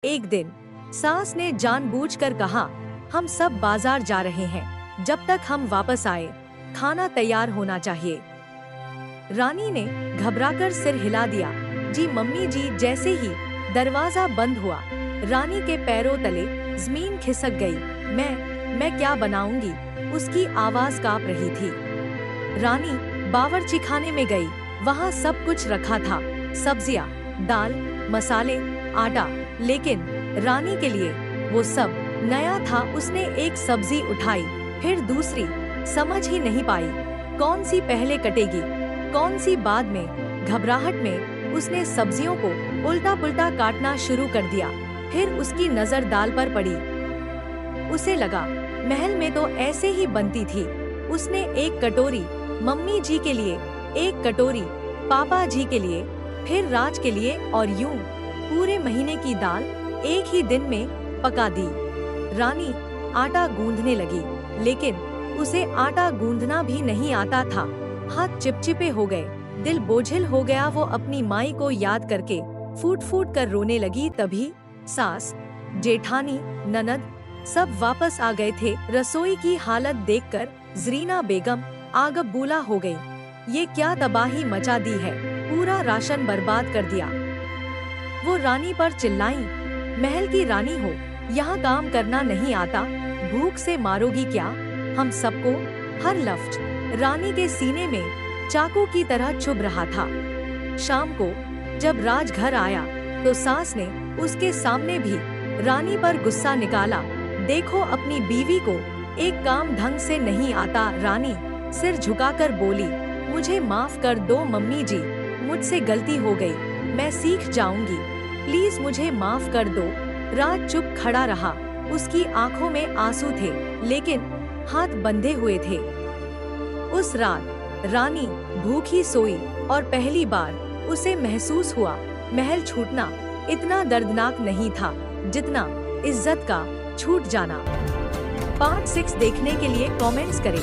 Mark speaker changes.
Speaker 1: एक दिन सास ने जानबूझकर कहा, हम सब बाजार जा रहे हैं, जब तक हम वापस आए खाना तैयार होना चाहिए। रानी ने घबराकर सिर हिला दिया। जी मम्मी जी। जैसे ही दरवाजा बंद हुआ, रानी के पैरों तले जमीन खिसक गई। मैं क्या बनाऊंगी? उसकी आवाज कांप रही थी। रानी बावर्चीखाने में गई। वहाँ सब कुछ रखा था, सब्जियाँ, दाल, मसाले, आटा, लेकिन रानी के लिए वो सब नया था। उसने एक सब्जी उठाई, फिर दूसरी, समझ ही नहीं पाई कौन सी पहले कटेगी, कौन सी बाद में। घबराहट में उसने सब्जियों को उल्टा पुल्टा काटना शुरू कर दिया। फिर उसकी नजर दाल पर पड़ी। उसे लगा महल में तो ऐसे ही बनती थी। उसने एक कटोरी मम्मी जी के लिए, एक कटोरी पापा जी के लिए, फिर राज के लिए, और यूं पूरे महीने की दाल एक ही दिन में पका दी। रानी आटा गूंदने लगी, लेकिन उसे आटा गूंदना भी नहीं आता था। हाथ चिपचिपे हो गए, दिल बोझिल हो गया। वो अपनी माई को याद करके फूट फूट कर रोने लगी। तभी सास, जेठानी, ननद सब वापस आ गए थे। रसोई की हालत देखकर जरीना बेगम आग बबूला हो गई। ये क्या तबाही मचा दी है, पूरा राशन बर्बाद कर दिया। वो रानी पर चिल्लाई, महल की रानी हो, यहाँ काम करना नहीं आता? भूख से मारोगी क्या हम सबको? हर लफ्ज रानी के सीने में चाकू की तरह चुभ रहा था। शाम को जब राज घर आया तो सास ने उसके सामने भी रानी पर गुस्सा निकाला। देखो अपनी बीवी को एक काम ढंग से नहीं आता। रानी सिर झुकाकर बोली, मुझे माफ कर दो मम्मी जी, मुझसे गलती हो गई, मैं सीख जाऊंगी, प्लीज मुझे माफ कर दो। राज चुप खड़ा रहा। उसकी आंखों में आंसू थे, लेकिन हाथ बंधे हुए थे। उस रात रानी भूखी सोई और पहली बार उसे महसूस हुआ महल छूटना इतना दर्दनाक नहीं था जितना इज्जत का छूट जाना। पार्ट 6 देखने के लिए कमेंट्स करें।